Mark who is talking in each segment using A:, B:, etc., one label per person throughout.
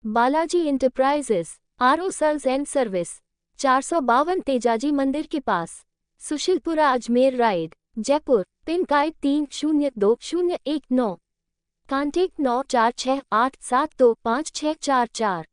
A: Balaji enterprises, RO sales and service, 452 Tejaji Mandir के पास, Sushilpura Ajmer road, Jaipur, pin code 302019। Contact 9468725644।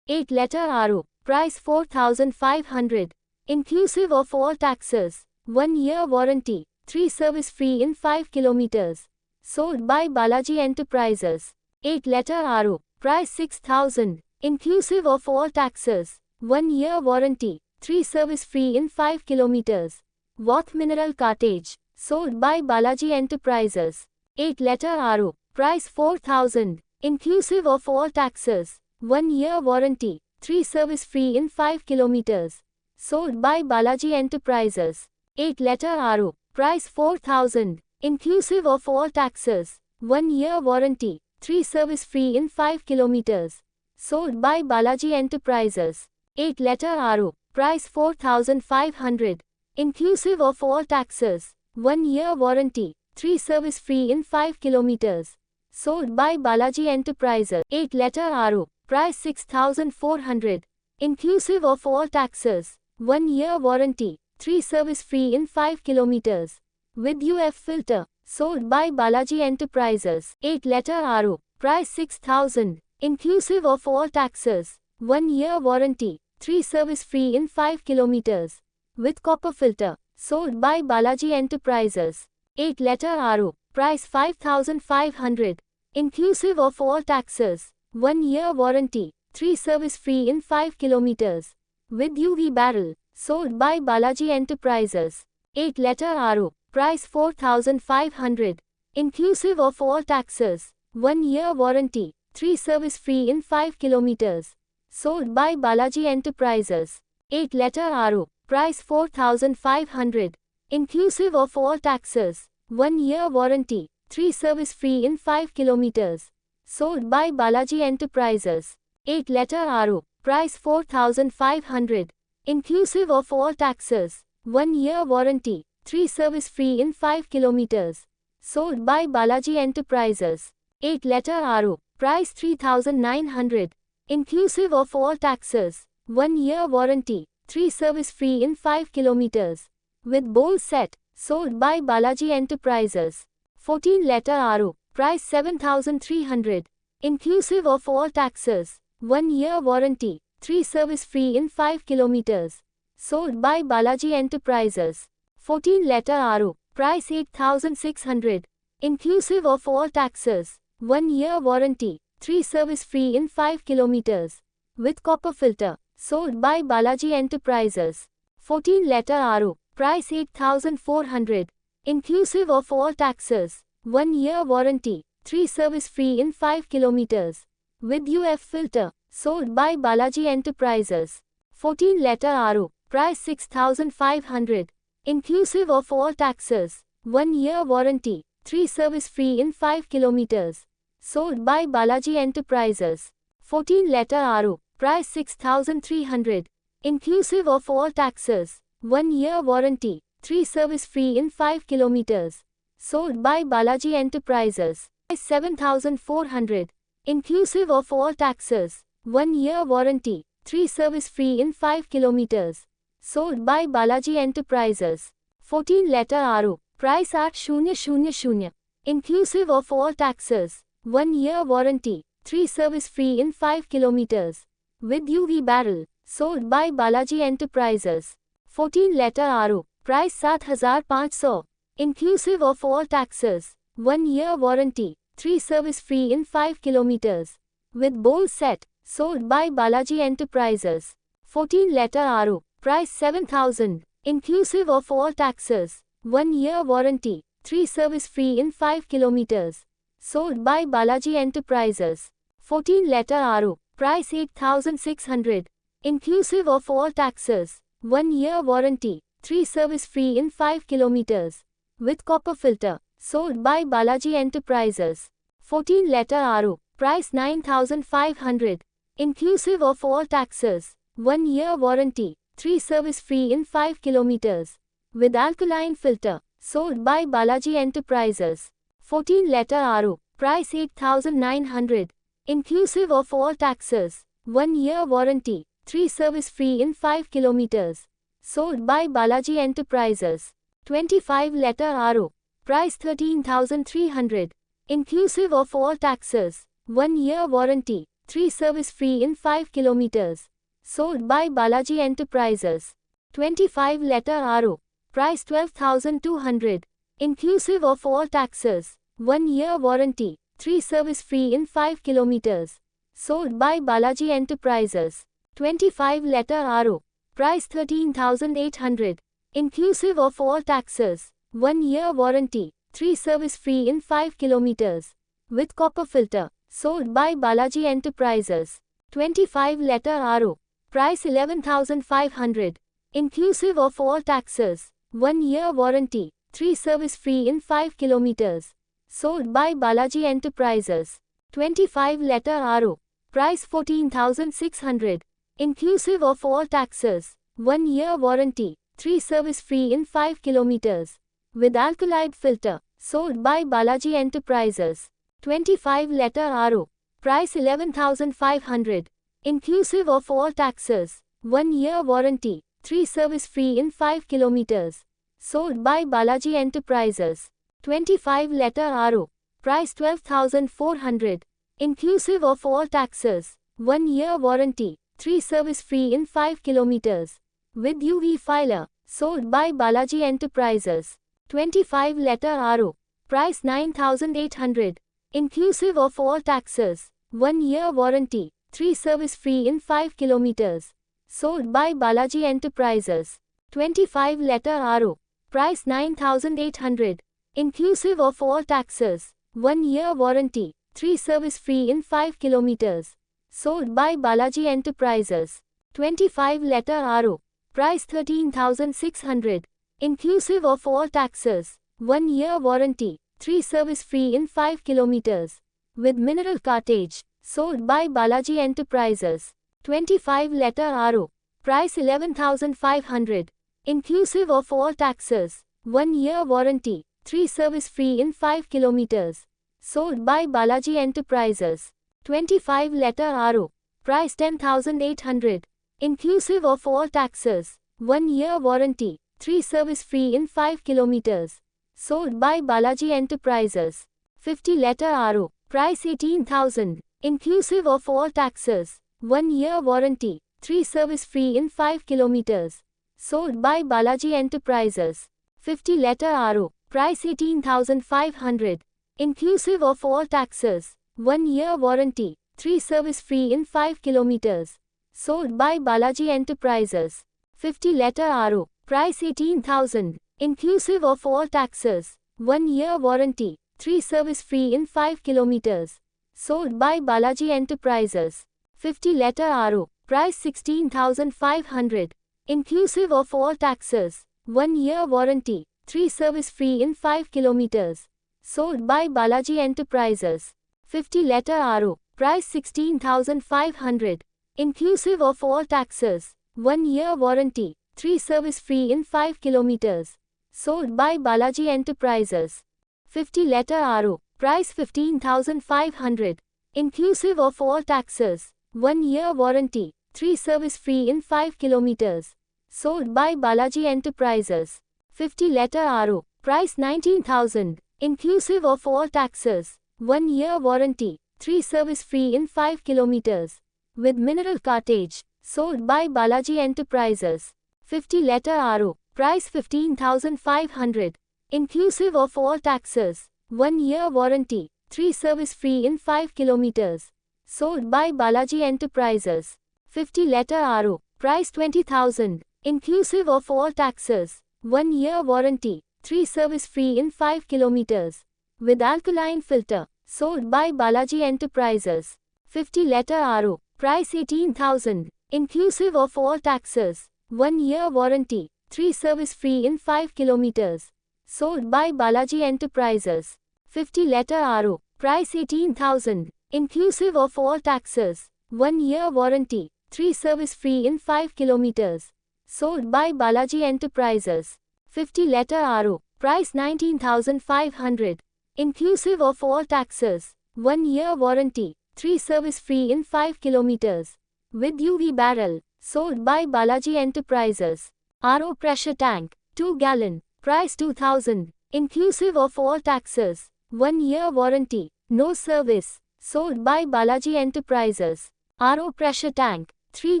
A: 8 letter RO, price 4500, inclusive of all taxes, 1 year warranty, 3 service free in 5 kilometers. Sold by Balaji Enterprises. 8 letter RO, price 6000, inclusive of all taxes, 1 year warranty, 3 service free in 5 kilometers. Wath Mineral Cartage, sold by Balaji Enterprises. 8 letter RO, price 4000, inclusive of all taxes, 1 year warranty, 3 service free in 5 kilometers. Sold by Balaji Enterprises. 8 letter RO, price 4000, inclusive of all taxes, 1 year warranty, 3 service free in 5 kilometers. Sold by Balaji Enterprises. 8 letter RO, price 4500, inclusive of all taxes, 1 year warranty, 3 service free in 5 kilometers. Sold by Balaji Enterprises. 8 letter RO, price 6400, inclusive of all taxes, 1 year warranty, 3 service free in 5 kilometers. With UF filter, sold by Balaji Enterprises. 8 letter RO, price 6000, inclusive of all taxes, 1 year warranty, 3 service free in 5 kilometers. With copper filter, sold by Balaji Enterprises. 8 letter RO, price 5500, inclusive of all taxes, 1 year warranty, 3 service free in 5 kilometers. With UV barrel, sold by Balaji Enterprises. 8 letter RO, price 4500, inclusive of all taxes, 1 year warranty, 3 service free in 5 kilometers. Sold by Balaji Enterprises. 8 letter RO, price 4500, inclusive of all taxes, 1 year warranty, 3 service free in 5 kilometers. Sold by Balaji Enterprises. 8 letter RO, price 4500, inclusive of all taxes, 1 year warranty, 3 service free in 5 kilometers. Sold by Balaji Enterprises. 8 letter RO, price 3900, inclusive of all taxes, 1 year warranty, 3 service free in 5 kilometers. With bowl set, sold by Balaji Enterprises. 14 letter RO, price 7300, inclusive of all taxes, 1 year warranty, 3 service free in 5 kilometers. Sold by Balaji Enterprises. 14 letter RO, price 8600, inclusive of all taxes, 1 year warranty, 3 service free in 5 kilometers. With copper filter, sold by Balaji Enterprises. 14 letter RO, price 8400, inclusive of all taxes, 1 year warranty, 3 service free in 5 kilometers. With UF filter, sold by Balaji Enterprises. 14 letter RO, price 6500, inclusive of all taxes, 1 year warranty, 3 service free in 5 kilometers. Sold by Balaji Enterprises. 14 letter RO, price 6300, inclusive of all taxes, 1 year warranty, 3 service free in 5 kilometers. Sold by Balaji Enterprises. 7400, inclusive of all taxes, 1 year warranty, 3 service free in 5 kilometers. Sold by Balaji Enterprises. 14 letter RO, price 8000, inclusive of all taxes, 1 year warranty, 3 service free in 5 kilometers. With UV barrel, sold by Balaji Enterprises. 14 letter RO, price 7500, inclusive of all taxes, 1 year warranty, 3 service free in 5 kilometers. With bowl set, sold by Balaji Enterprises. 14 letter RO, price 7000, inclusive of all taxes, 1 year warranty, 3 service free in 5 kilometers. Sold by Balaji Enterprises. 14 letter RO, price 8600, inclusive of all taxes, 1 year warranty, 3 service free in 5 kilometers. With copper filter, sold by Balaji Enterprises. 14 letter RO, price 9500, inclusive of all taxes, 1 year warranty, 3 service free in 5 kilometers. With alkaline filter, sold by Balaji Enterprises. 14 letter RO, price 8900, inclusive of all taxes, 1 year warranty, 3 service free in 5 kilometers. Sold by Balaji Enterprises. 25 letter RO. Price 13,300. Inclusive of all taxes, 1 year warranty, 3 service free in 5 kilometers. Sold by Balaji Enterprises. 25 letter RO. Price 12,200. Inclusive of all taxes, 1 year warranty, 3 service free in 5 kilometers. Sold by Balaji Enterprises. 25 letter RO. Price 13,800. Inclusive of all taxes, 1 year warranty, 3 service free in 5 kilometers. With copper filter. Sold by Balaji Enterprises. 25 letter RO. Price 11,500. Inclusive of all taxes, 1 year warranty, 3 service free in 5 kilometers. Sold by Balaji Enterprises. 25 letter RO. Price 14,600. Inclusive of all taxes, 1 year warranty, 3 service free in 5 kilometers. With alkylide filter. Sold by Balaji Enterprises. 25 letter RO. Price 11,500. Inclusive of all taxes, 1 year warranty, 3 service free in 5 kilometers. Sold by Balaji Enterprises. 25 letter RO. Price 12,400. Inclusive of all taxes, 1 year warranty, 3 service free in 5 kilometers. With UV filer. Sold by Balaji Enterprises. 25 letter RO. Price 9,800. Inclusive of all taxes, 1 year warranty, 3 service free in 5 kilometers. Sold by Balaji Enterprises. 25 letter RO. Price 9,800. Inclusive of all taxes, 1 year warranty, 3 service free in 5 kilometers. Sold by Balaji Enterprises. 25 letter RO. Price 13,600. Inclusive of all taxes, 1 year warranty, 3 service free in 5 kilometers. With mineral cartage. Sold by Balaji Enterprises. 25 letter RO. Price 11,500. Inclusive of all taxes, 1 year warranty, 3 service free in 5 kilometers. Sold by Balaji Enterprises. 25 letter RO. Price 10,800. Inclusive of all taxes, 1 year warranty, 3 service free in 5 kilometers. Sold by Balaji Enterprises. 50 letter RO. Price 18,000. Inclusive of all taxes, 1 year warranty, 3 service free in 5 kilometers. Sold by Balaji Enterprises. 50 letter RO. Price 18,500. Inclusive of all taxes, 1 year warranty, 3 service free in 5 kilometers. Sold by Balaji Enterprises. 50 letter RO. Price 18,000. Inclusive of all taxes, 1 year warranty, 3 service free in 5 kilometers. Sold by Balaji Enterprises. 50 letter RO. Price 16,500. Inclusive of all taxes, 1 year warranty, 3 service free in 5 kilometers. Sold by Balaji Enterprises. 50 letter RO. Price 16,500. Inclusive of all taxes, 1 year warranty, 3 service free in 5 kilometers. Sold by Balaji Enterprises. 50 letter RO. Price 15,500. Inclusive of all taxes, 1 year warranty, 3 service free in 5 kilometers. Sold by Balaji Enterprises. 50 letter RO. Price 19,000. Inclusive of all taxes, 1 year warranty, 3 service free in 5 kilometers. With mineral cartage. Sold by Balaji Enterprises. 50 letter RO. Price 15,500. Inclusive of all taxes, 1 year warranty, 3 service free in 5 kilometers. Sold by Balaji Enterprises. 50 letter RO. Price 20,000. Inclusive of all taxes, 1 year warranty, 3 service free in 5 kilometers. With alkaline filter. Sold by Balaji Enterprises. 50 letter RO. Price 18,000. Inclusive of all taxes, 1 year warranty, 3 service free in 5 kilometers. Sold by Balaji Enterprises. 50 letter RO. Price 18,000. Inclusive of all taxes, 1 year warranty, 3 service free in 5 kilometers. Sold by Balaji Enterprises. 50 letter RO. Price 19,500. Inclusive of all taxes, 1 year warranty, 3 service free in 5 kilometers. With UV barrel. Sold by Balaji Enterprises. RO pressure tank. 2 gallon. Price 2000. Inclusive of all taxes. 1 year warranty. No service. Sold by Balaji Enterprises. RO pressure tank. 3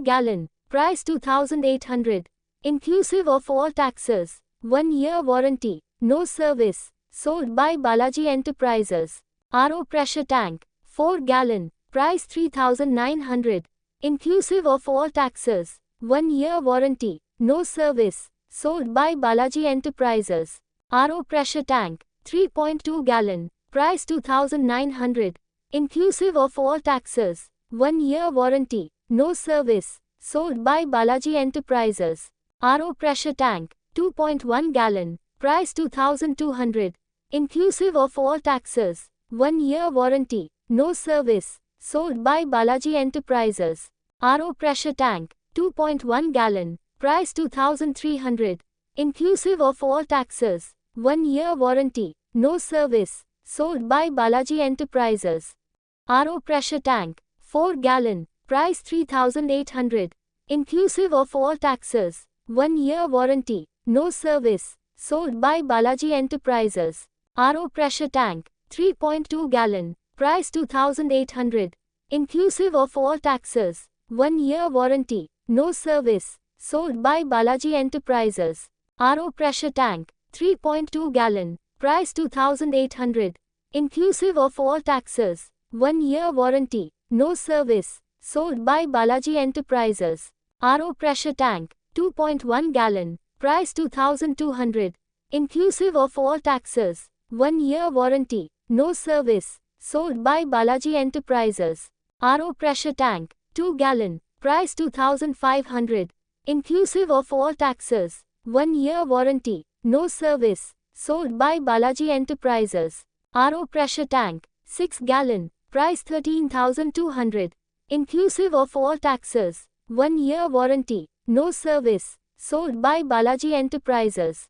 A: gallon. Price 2800. Inclusive of all taxes. 1 year warranty. No service. Sold by Balaji Enterprises. RO pressure tank. 4 gallon. Price 3900. Inclusive of all taxes. 1 year warranty. No service. Sold by Balaji Enterprises. RO pressure tank. 3.2 gallon. Price 2900. Inclusive of all taxes. 1 year warranty. No service. Sold by Balaji Enterprises. RO pressure tank. 2.1 gallon. Price 2200. Inclusive of all taxes. 1 year warranty. No service. Sold by Balaji Enterprises. RO pressure tank. 2.1 gallon. Price 2300. Inclusive of all taxes. 1 year warranty. No service. Sold by Balaji Enterprises. RO pressure tank. 4 gallon. Price 3800. Inclusive of all taxes. 1 year warranty. No service. Sold by Balaji Enterprises. RO pressure tank. 3.2 gallon. Price 2800. Inclusive of all taxes. 1 year warranty. No service. Sold by Balaji Enterprises. RO pressure tank. 3.2 gallon. Price 2800. Inclusive of all taxes. 1 year warranty. No service. Sold by Balaji Enterprises. RO pressure tank. 2.1 gallon. Price 2200. Inclusive of all taxes. 1 year warranty. No service. Sold by Balaji Enterprises. RO pressure tank. 2 gallon. Price 2500. Inclusive of all taxes. 1 year warranty. No service. Sold by Balaji Enterprises. RO pressure tank. 6 gallon. Price 13200. Inclusive of all taxes. 1 year warranty. No service. Sold by Balaji Enterprises.